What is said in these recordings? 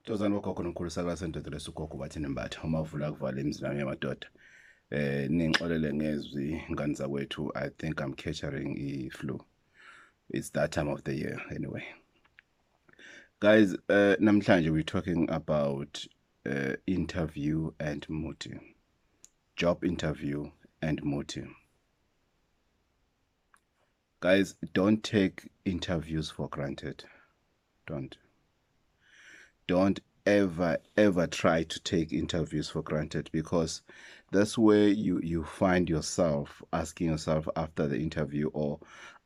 Tozani wakhokho nomkhulu sakasendodole uGogo Bathini Mbatha umavula kuvala imizimba yamadoda. Ningixolele ngezwi ngani zakwethu. I think I'm catching i-flu. It's that time of the year anyway. Guys, namhlanje we're talking about interview and Muthi. Job interview and Muthi. Guys, don't take interviews for granted. Don't ever try to take interviews for granted, because that's where you find yourself asking yourself after the interview or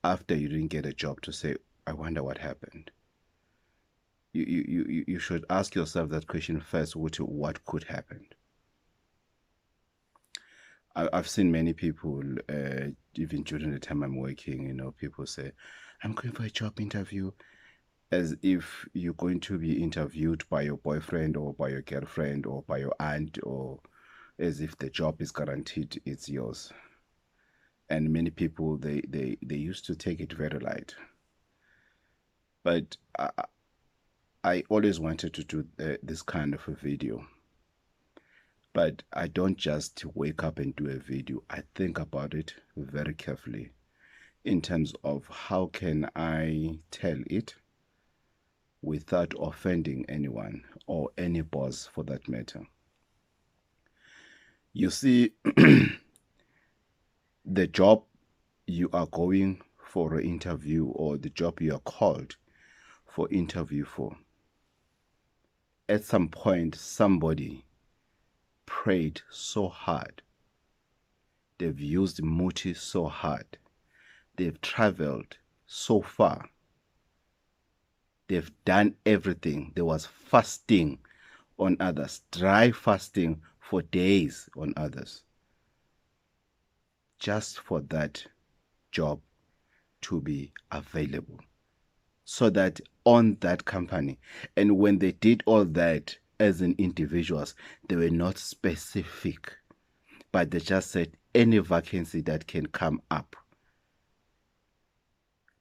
after you didn't get a job to say, I wonder what happened. You should ask yourself that question first, what could happen. I've seen many people, even during the time I'm working, people say, I'm going for a job interview, as if you're going to be interviewed by your boyfriend or by your girlfriend or by your aunt, or as if the job is guaranteed it's yours. And many people, they used to take it very light. But I always wanted to do this kind of a video. But I don't just wake up and do a video. I think about it very carefully in terms of how can I tell it without offending anyone or any boss for that matter. You see, the job you are going for an interview, or the job you are called for interview for, at some point somebody prayed so hard, they've used Muthi so hard, they've traveled so far, they've done everything. There was fasting on others, dry fasting for days on others, just for that job to be available, so that on that company. And when they did all that as an individuals, they were not specific, but they just said any vacancy that can come up.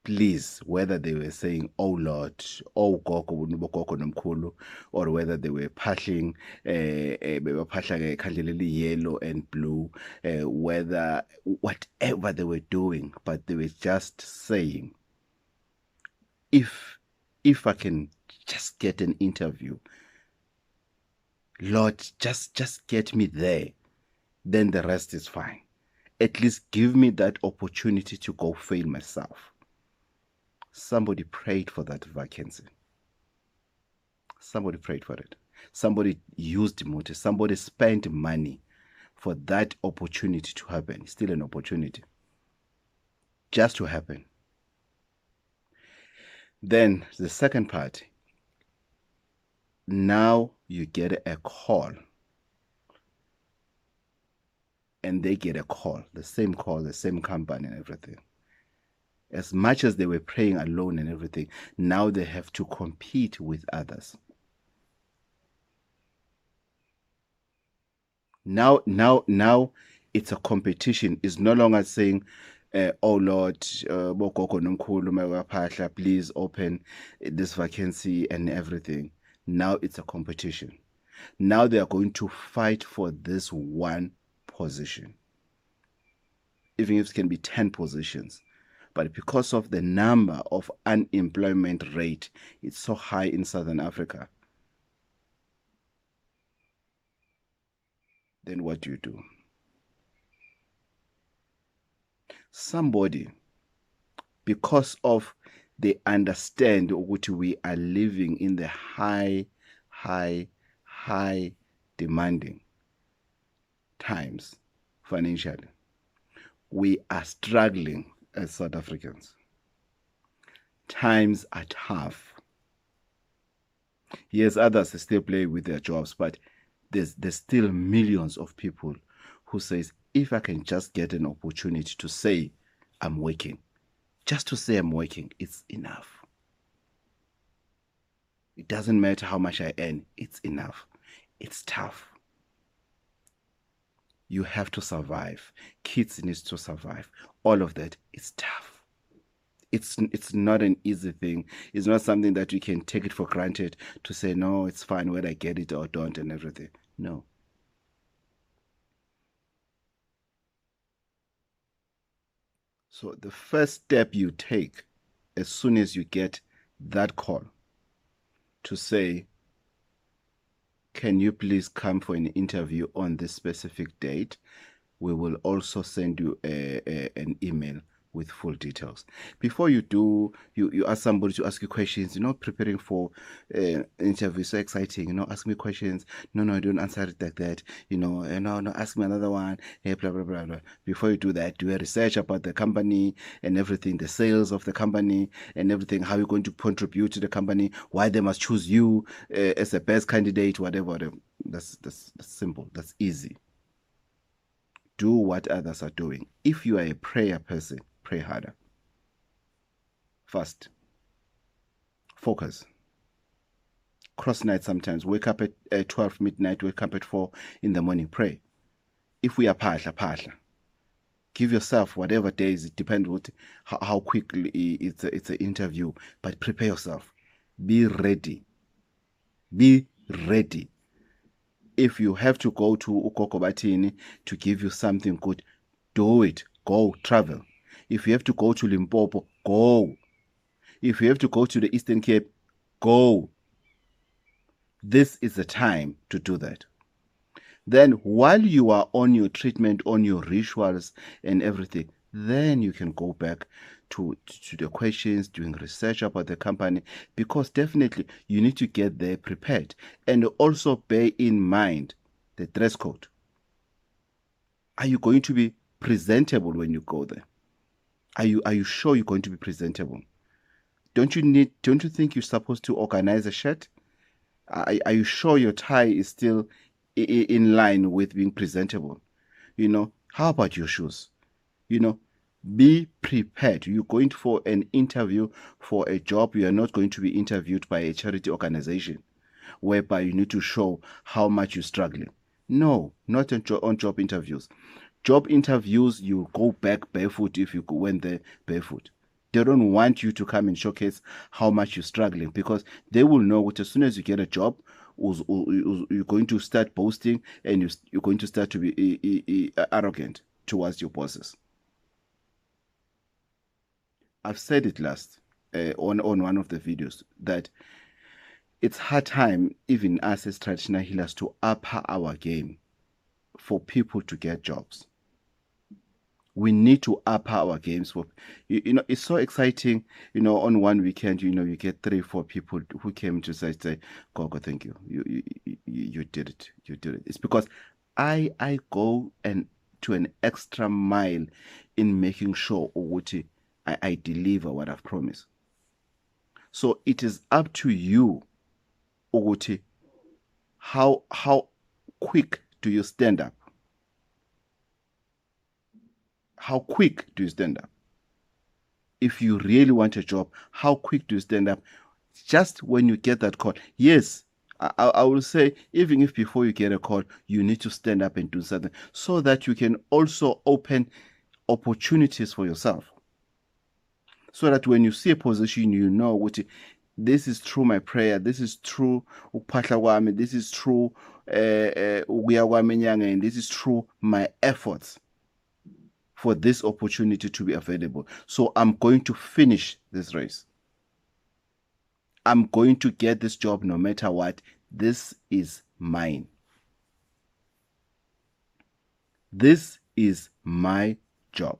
Please, whether they were saying, oh Lord, oh Gogo nomkhulu, or whether they were phashing yellow and blue, whether whatever they were doing, but they were just saying, if I can just get an interview, Lord, just get me there, then the rest is fine. At least give me that opportunity to go fail myself. Somebody prayed for that vacancy. Somebody prayed for it. Somebody used Muthi. Somebody spent money for that opportunity to happen. Still an opportunity. Just to happen. Then the second part. Now you get a call. And they get a call. The same company and everything. As much as they were praying alone and everything, now they have to compete with others. Now it's a competition. It's no longer saying, oh Lord, Gogo nomkhulu, please open this vacancy and everything. Now it's a competition. Now they are going to fight for this one position. Even if it can be 10 positions. But because of the number of unemployment rate, it's so high in Southern Africa. Then what do? Somebody, because of they understand what we are living in the high demanding times financially. We are struggling as South Africans. Times are tough. Yes, others still play with their jobs, but there's still millions of people who says, if I can just get an opportunity to say I'm working, just to say I'm working, it's enough. It doesn't matter how much I earn, it's enough. It's tough. You have to survive. Kids need to survive. All of that is tough. It's not an easy thing. It's not something that you can take it for granted to say, no, it's fine whether I get it or don't and everything. No. So the first step you take as soon as you get that call to say, can you please come for an interview on this specific date? We will also send you an email with full details. Before you do, you ask somebody to ask you questions. You're not preparing for interview. So exciting. Ask me questions. No, don't answer it like that. No, ask me another one. Hey, blah, blah, blah, blah. Before you do that, do a research about the company and everything, the sales of the company and everything, how you're going to contribute to the company, why they must choose you as the best candidate, whatever. That's simple. That's easy. Do what others are doing. If you are a prayer person, pray harder. Fast. Focus. Cross night sometimes. Wake up at 12 midnight, wake up at 4 in the morning, pray. If we are phahla. Give yourself whatever days, it depends how quickly it's an interview, but prepare yourself. Be ready. Be ready. If you have to go to Gogo Bathini to give you something good, do it. Go, travel. If you have to go to Limpopo, go. If you have to go to the Eastern Cape, go. This is the time to do that. Then while you are on your treatment, on your rituals and everything, then you can go back to the questions, doing research about the company, because definitely you need to get there prepared. And also bear in mind the dress code. Are you going to be presentable when you go there? Are you sure you're going to be presentable? Don't you think you're supposed to organize a shirt? Are you sure your tie is still in line with being presentable? How about your shoes? Be prepared. You're going for an interview for a job. You are not going to be interviewed by a charity organization whereby you need to show how much you're struggling. No, not on job interviews. Job interviews, you go back barefoot if you went there barefoot. They don't want you to come and showcase how much you're struggling, because they will know that as soon as you get a job, you're going to start boasting and you're going to start to be arrogant towards your bosses. I've said it last on one of the videos that it's hard time, even us as traditional healers, to up our game for people to get jobs. We need to up our games for, it's so exciting, on one weekend, you get 3-4 people who came to say, Gogo, thank you. You did it. You did it. It's because I go to an extra mile in making sure Uguti I deliver what I've promised. So it is up to you, Uguti, how quick do you stand up? How quick do you stand up? If you really want a job, how quick do you stand up? Just when you get that call. Yes, I will say, even if before you get a call, you need to stand up and do something so that you can also open opportunities for yourself. So that when you see a position, you know what this is through my prayer, this is through uphahla kwami, this is through ukuya kwami enyangeni, this is through my efforts for this opportunity to be available. So I'm going to finish this race. I'm going to get this job no matter what. This is mine. This is my job.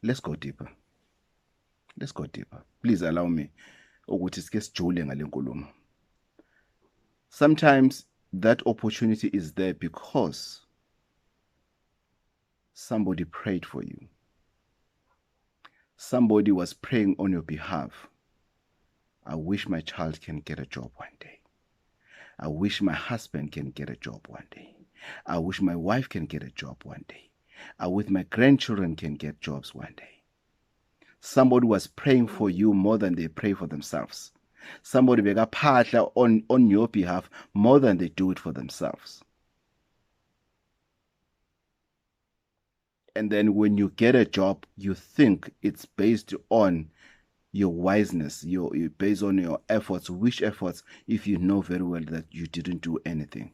Let's go deeper. Let's go deeper. Please allow me. Sometimes that opportunity is there because somebody prayed for you. Somebody was praying on your behalf. I wish my child can get a job one day. I wish my husband can get a job one day. I wish my wife can get a job one day. I wish my grandchildren can get jobs one day. Somebody was praying for you more than they pray for themselves. Somebody bekaphahla on your behalf more than they do it for themselves. And then when you get a job, you think it's based on your wiseness, based on your efforts. Which efforts, if you know very well that you didn't do anything?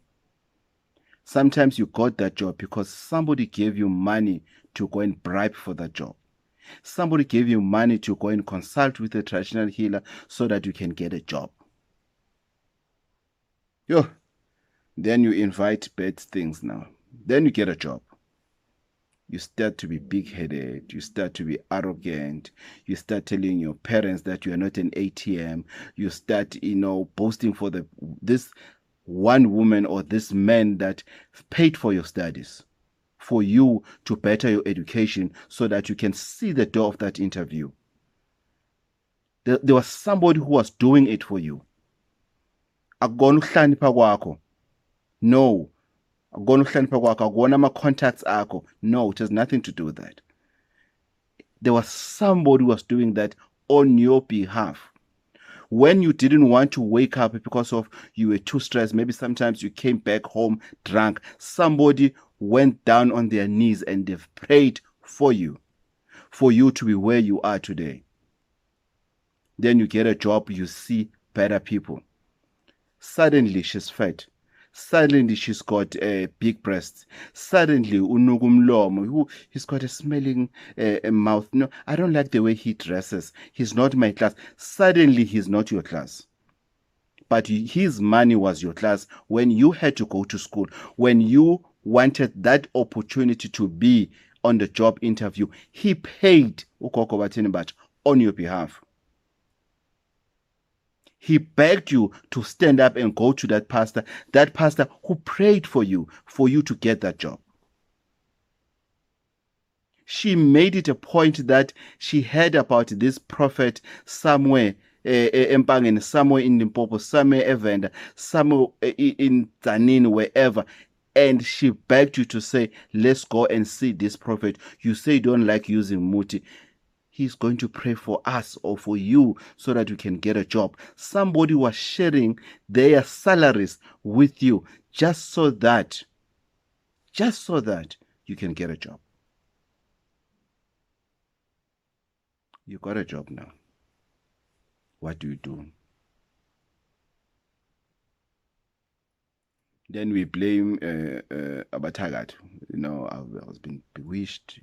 Sometimes you got that job because somebody gave you money to go and bribe for that job. Somebody gave you money to go and consult with a traditional healer so that you can get a job. Yo, then you invite bad things now. Then you get a job. You start to be big-headed. You start to be arrogant. You start telling your parents that you are not an ATM. You start, boasting for this one woman or this man that paid for your studies, for you to better your education so that you can see the door of that interview. There was somebody who was doing it for you. Akukona ukuhlonipha kwakho. No. Akukona ukuhlonipha kwakho. Akukona ama-contacts akho. No, it has nothing to do with that. There was somebody who was doing that on your behalf. When you didn't want to wake up because of you were too stressed, maybe sometimes you came back home drunk, somebody went down on their knees and they've prayed for you to be where you are today. Then you get a job, you see better people. Suddenly she's fat. Suddenly she's got big breasts. Suddenly unugumlomo. He's got a smelling mouth. No, I don't like the way he dresses. He's not my class. Suddenly he's not your class. But his money was your class when you had to go to school. When you wanted that opportunity to be on the job interview, he paid Gogo Bathini Mbatha on your behalf. He begged you to stand up and go to that pastor who prayed for you to get that job. She made it a point that she heard about this prophet somewhere Empangeni, somewhere in Limpopo, somewhere Evander, somewhere in Tanin, wherever. And she begged you to say, let's go and see this prophet. You say you don't like using Muthi. He's going to pray for us or for you so that you can get a job. Somebody was sharing their salaries with you just so that you can get a job. You got a job now. What do you do? Then we blame Abatagat. I was being bewitched.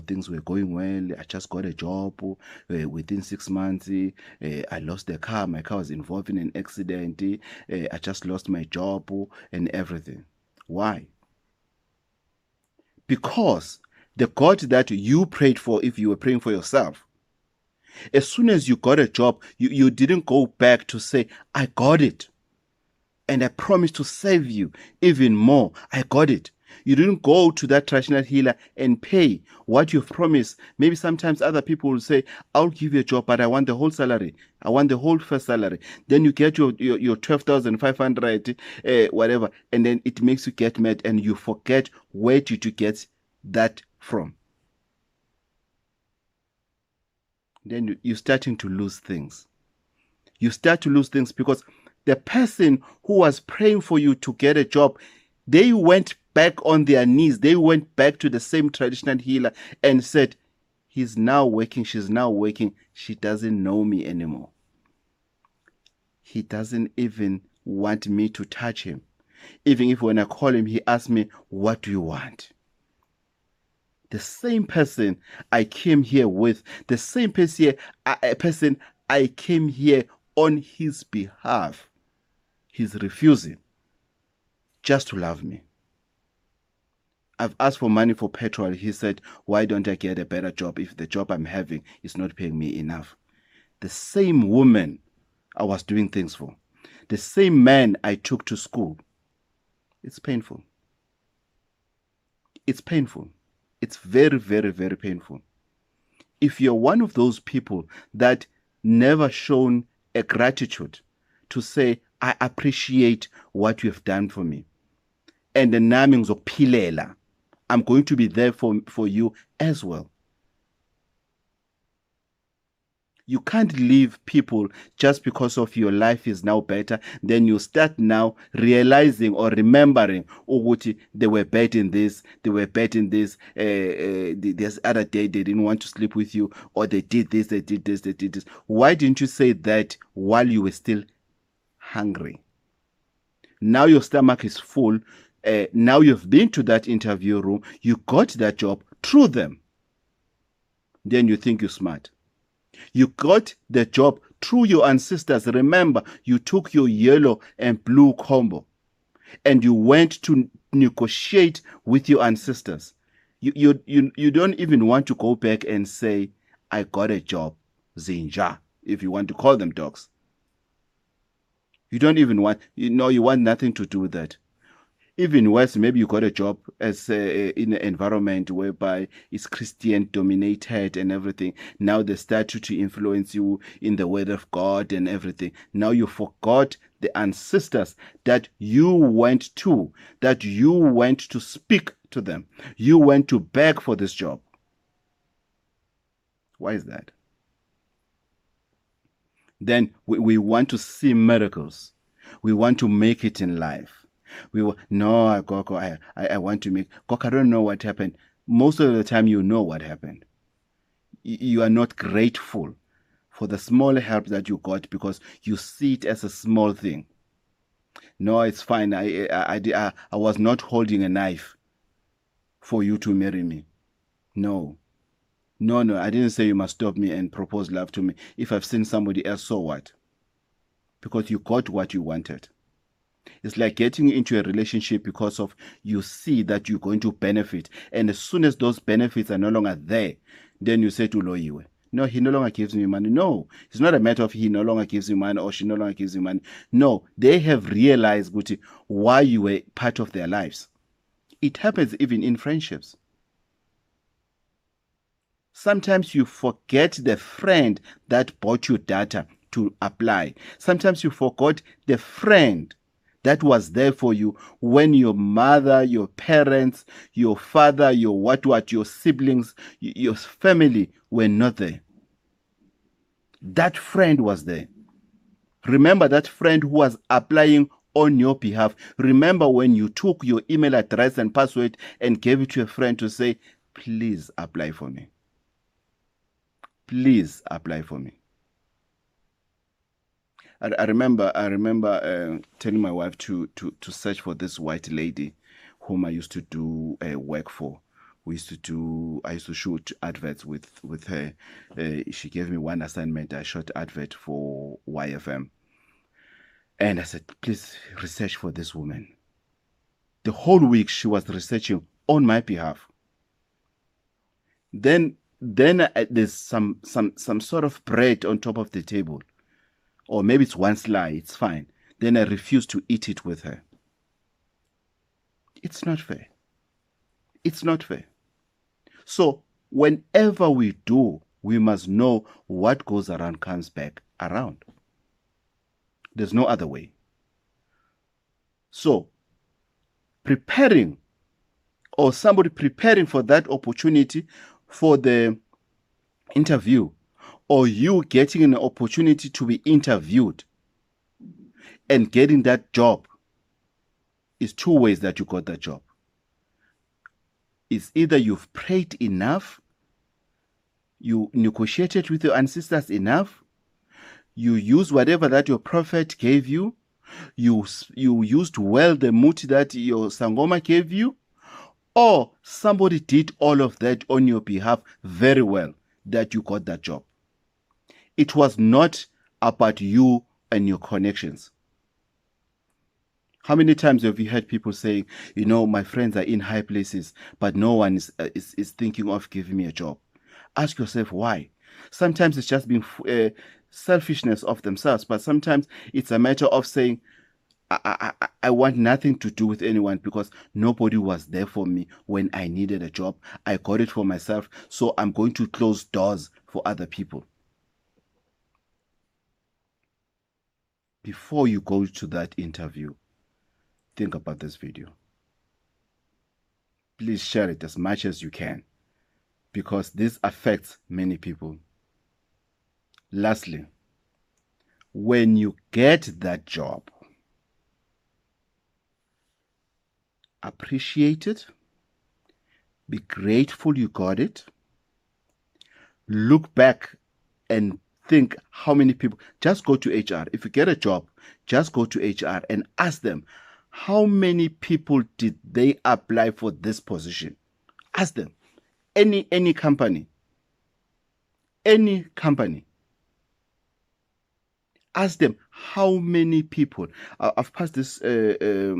Things were going well. I just got a job. Within 6 months, I lost the car. My car was involved in an accident. I just lost my job and everything. Why? Because the God that you prayed for, if you were praying for yourself, as soon as you got a job, you didn't go back to say, I got it. And I promised to save you even more. I got it. You didn't go to that traditional healer and pay what you've promised. Maybe sometimes other people will say, I'll give you a job, but I want the whole salary. I want the whole first salary. Then you get your 12,500, whatever. And then it makes you get mad and you forget where did you get that from. Then you're starting to lose things. You start to lose things because the person who was praying for you to get a job, they went back on their knees. They went back to the same traditional healer and said, he's now working, she's now working. She doesn't know me anymore. He doesn't even want me to touch him. Even if when I call him, he asks me, what do you want? The same person I came here with, the same person I came here on his behalf, he's refusing just to love me. I've asked for money for petrol. He said, why don't I get a better job if the job I'm having is not paying me enough? The same woman I was doing things for, the same man I took to school. It's painful. It's painful. It's very, very, very painful. If you're one of those people that never shown a gratitude to say, I appreciate what you have done for me, and the naming of Pilela, I'm going to be there for you as well. You can't leave people just because of your life is now better. Then you start now realizing or remembering, oh, they were bad in this, they were bad in this. This other day they didn't want to sleep with you, or they did this, they did this, they did this. Why didn't you say that while you were still hungry? Now your stomach is full. Now you've been to that interview room, you got that job through them. Then you think you're smart. You got the job through your ancestors. Remember, you took your yellow and blue combo and you went to negotiate with your ancestors. You don't even want to go back and say, I got a job, Zinja, if you want to call them dogs. You don't even want, you want nothing to do with that. Even worse, maybe you got a job as in an environment whereby it's Christian dominated and everything. Now they start to influence you in the word of God and everything. Now you forgot the ancestors that you went to, that you went to speak to them. You went to beg for this job. Why is that? Then we want to see miracles. We want to make it in life. No, Gogo, I want to make Gogo. I don't know what happened. Most of the time, you know what happened. You are not grateful for the small help that you got because you see it as a small thing. No, it's fine. I was not holding a knife for you to marry me. No. No, I didn't say you must stop me and propose love to me. If I've seen somebody else, so what? Because you got what you wanted. It's like getting into a relationship because of you see that you're going to benefit. And as soon as those benefits are no longer there, then you say to Loiwe, no, he no longer gives me money. No, it's not a matter of he no longer gives you money or she no longer gives you money. No, they have realized, Guti, why you were part of their lives. It happens even in friendships. Sometimes you forget the friend that bought you data to apply. Sometimes you forgot the friend that was there for you when your mother, your parents, your father, your your siblings, your family were not there. That friend was there. Remember that friend who was applying on your behalf. Remember when you took your email address and password and gave it to a friend to say, please apply for me. Please apply for me. I remember telling my wife to search for this white lady whom I used to do work for. I used to shoot adverts with her. She gave me one assignment. I shot advert for YFM. And I said, please research for this woman. The whole week she was researching on my behalf. Then there's some sort of bread on top of the table. Or maybe it's one slice, it's fine. Then I refuse to eat it with her. It's not fair. It's not fair. So whenever we do, we must know what goes around comes back around. There's no other way. So preparing or somebody preparing for that opportunity for the interview, or you getting an opportunity to be interviewed and getting that job, is two ways that you got that job. It's either you've prayed enough, you negotiated with your ancestors enough, you used whatever that your prophet gave you, you used well the muthi that your sangoma gave you, or somebody did all of that on your behalf very well that you got that job. It was not about you and your connections. How many times have you heard people saying, my friends are in high places, but no one is thinking of giving me a job? Ask yourself why. Sometimes it's just being selfishness of themselves, but sometimes it's a matter of saying, I want nothing to do with anyone because nobody was there for me when I needed a job. I got it for myself, so I'm going to close doors for other people. Before you go to that interview, think about this video. Please share it as much as you can because this affects many people. Lastly, when you get that job, appreciate it, be grateful you got it, look back and think how many people. Just go to HR. If you get a job, just go to HR and ask them how many people did they apply for this position. Ask them. Any company. Any company. Ask them how many people. I've passed this. I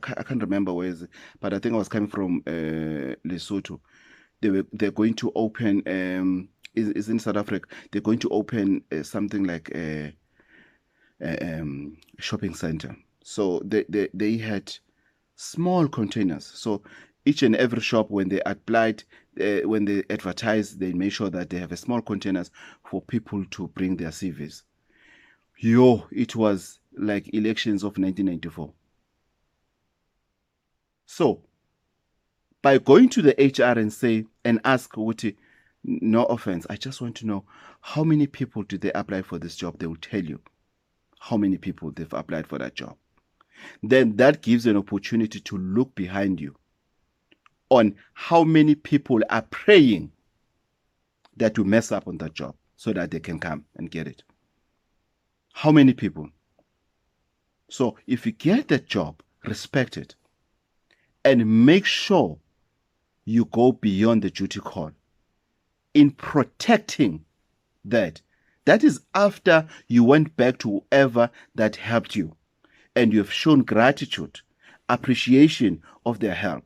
can't remember where is it, but I think I was coming from Lesotho. They're going to open. Is in South Africa. They're going to open something like a shopping center. So they had small containers. So each and every shop, when they applied, when they advertise, they make sure that they have a small containers for people to bring their CVs. Yo, it was like elections of 1994. So by going to the HR and say and ask Muthi, no offense, I just want to know how many people did they apply for this job. They will tell you how many people they've applied for that job. Then that gives an opportunity to look behind you on how many people are praying that you mess up on that job so that they can come and get it. How many people? So if you get that job, respect it and make sure you go beyond the duty call in protecting that. That is after you went back to whoever that helped you and you have shown gratitude, appreciation of their help.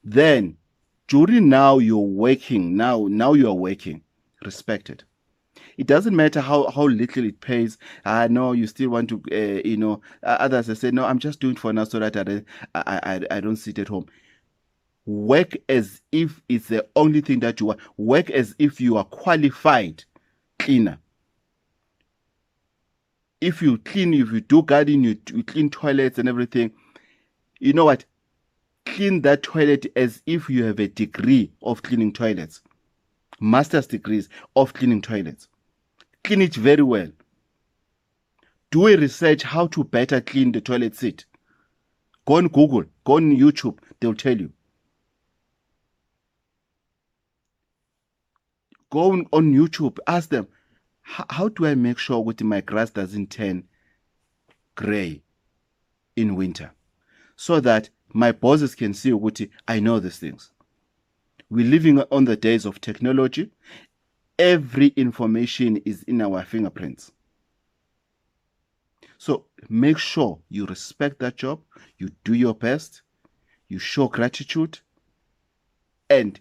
Then during now you're working, now you are working, respect it. It doesn't matter how little it pays. I know you still want to, others they say, no, I'm just doing it for now so that I don't sit at home. Work as if it's the only thing that you want. Work as if you are qualified cleaner. If you clean, if you do gardening, you clean toilets and everything, you know what? Clean that toilet as if you have a degree of cleaning toilets. Master's degrees of cleaning toilets. Clean it very well. Do a research how to better clean the toilet seat. Go on Google, go on YouTube, they'll tell you. Go on YouTube, ask them, how do I make sure that my grass doesn't turn gray in winter? So that my bosses can see what I know these things. We're living on the days of technology. Every information is in our fingerprints. So make sure you respect that job, you do your best, you show gratitude, and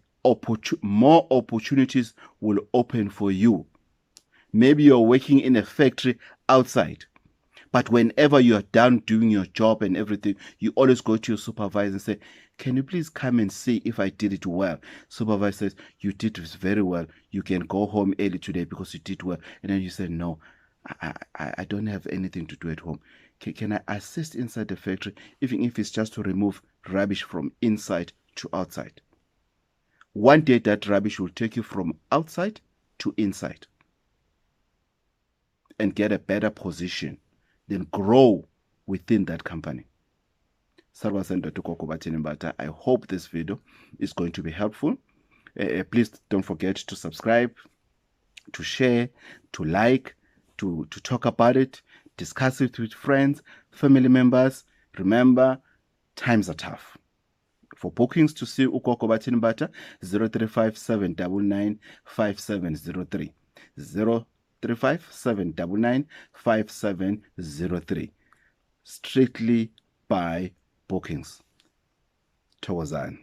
more opportunities will open for you. Maybe you're working in a factory outside, but whenever you're done doing your job and everything, you always go to your supervisor and say, can you please come and see if I did it well? Supervisor says, you did it very well. You can go home early today because you did well. And then you say, no, I don't have anything to do at home. Can I assist inside the factory, even if it's just to remove rubbish from inside to outside? One day that rubbish will take you from outside to inside and get a better position, then grow within that company. Sarvasenda to Gogo Bathini Mbatha. I hope this video is going to be helpful. Please don't forget to subscribe, to share, to like, to talk about it, discuss it with friends, family members. Remember, times are tough. For bookings to see Gogo Bathini Mbatha, 035 799 5703. 035 799 5703. Strictly by bookings. Thokozani.